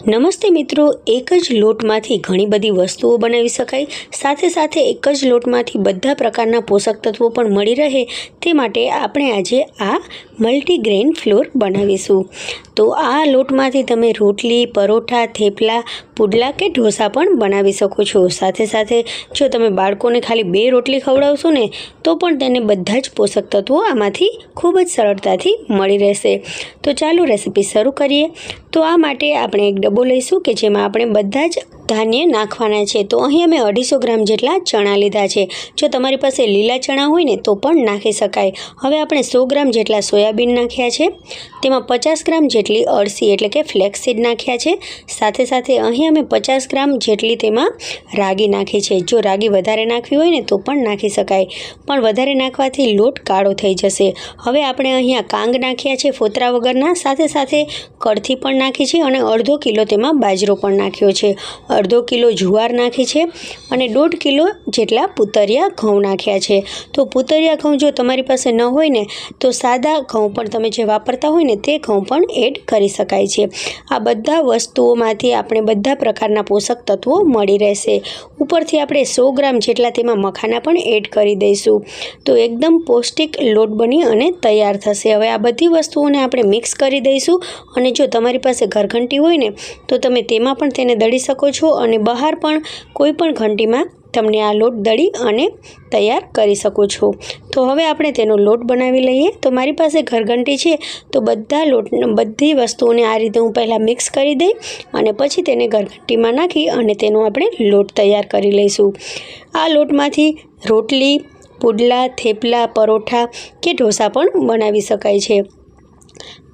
નમસ્તે મિત્રો, એક જ લોટમાંથી ઘણી બધી વસ્તુઓ બનાવી શકાય, સાથે સાથે એક જ લોટમાંથી બધા પ્રકારના પોષક તત્વો પણ મળી રહે તે માટે આપણે આજે આ મલ્ટીગ્રેન ફ્લોર બનાવીશું। તો આ લોટમાંથી તમે રોટલી, પરોઠા, થેપલા, પુડલા કે ઢોસા પણ બનાવી શકો છો। સાથે સાથે જો તમે બાળકોને ખાલી 2 રોટલી ખવડાવશો ને તો પણ તેને બધા જ પોષક તત્વો આમાંથી ખૂબ જ સરળતાથી મળી રહેશે। તો ચાલો રેસીપી શરૂ કરીએ। તો આ માટે આપણે એક ડબ્બો લઈશું કે જેમાં આપણે બધા જ ધાન્ય નાખવાના છે। તો અહીં અમે 250 ગ્રામ જેટલા ચણા લીધા છે। જો તમારી પાસે લીલા ચણા હોય ને તો પણ નાખી શકાય। હવે આપણે 100 ગ્રામ જેટલા સોયાબીન નાખ્યા છે, તેમાં 50 ગ્રામ જેટલી અળસી એટલે કે ફ્લેક્સસીડ નાખ્યા છે। સાથે સાથે અહીં અમે 50 ગ્રામ જેટલી તેમાં રાગી નાખી છે। જો રાગી વધારે નાખવી હોય ને તો પણ નાખી શકાય, પણ વધારે નાખવાથી લોટ કાળો થઈ જશે। હવે આપણે અહીંયા કાંગ નાખ્યા છે ફોતરા વગરના, સાથે સાથે કળથી પણ નાખી છે અને અડધો કિલો તેમાં બાજરો પણ નાખ્યો છે, અડધો કિલો જુવાર નાખી છે અને 1.5 કિલો જેટલા પુતરિયા ઘઉં નાખ્યા છે। તો પુતરિયા ઘઉં જો તમારી પાસે ન હોય ને તો સાદા ઘઉં પણ તમે જે વાપરતા હોય ને તે ઘઉં પણ એડ કરી શકાય છે। આ બધા વસ્તુઓમાંથી આપણે બધા પ્રકારના પોષક તત્વો મળી રહેશે। ઉપરથી આપણે 100 ગ્રામ જેટલા તેમાં મખાના પણ એડ કરી દઈશું, તો એકદમ પૌષ્ટિક લોટ બની અને તૈયાર થશે। હવે આ બધી વસ્તુઓને આપણે મિક્સ કરી દઈશું અને જો તમારી પાસે ઘરઘંટી હોય ને તો તમે તેમાં પણ તેને દળી શકો છો અને બહાર પણ કોઈ પણ ઘંટીમાં તમને આ લોટ દળી અને તૈયાર કરી શકો છો। તો હવે આપણે તેનો લોટ બનાવી લઈએ। તો મારી પાસે ઘરઘંટી છે તો બધી વસ્તુઓને આ રીતે હું પહેલાં મિક્સ કરી દઈ અને પછી તેને ઘરઘંટીમાં નાખી અને તેનો આપણે લોટ તૈયાર કરી લઈશું। આ લોટમાંથી રોટલી, પુડલા, થેપલા, પરોઠા કે ઢોસા પણ બનાવી શકાય છે।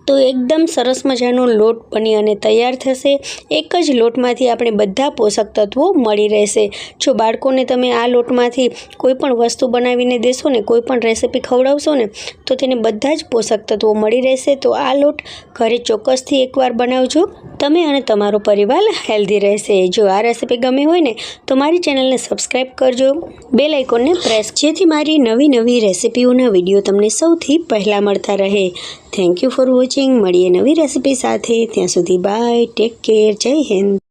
તો એકદમ સરસ મજાનો લોટ બની અને તૈયાર થશે। એક જ લોટમાંથી આપણે બધા પોષક તત્વો મળી રહેશે। જો બાળકોને તમે આ લોટમાંથી કોઈ પણ વસ્તુ બનાવીને દેશો ને, કોઈ પણ રેસીપી ખવડાવશો ને તો તેને બધા જ પોષક તત્વો મળી રહેશે। તો આ લોટ ઘરે ચોક્કસથી એકવાર બનાવજો, તમે અને તમારો પરિવાર હેલ્ધી રહેશે। જો આ રેસીપી ગમી હોય ને તો મારી ચેનલને સબસ્ક્રાઈબ કરજો, બેલ આઇકોનને પ્રેસ, જેથી મારી નવી રેસીપીઓના વિડીયો તમને સૌથી પહેલાં મળતા રહે। Thank you for watching. મળીએ નવી રેસીપી સાથે, ત્યાં સુધી બાય, ટેક કેર, જય હિન્દ।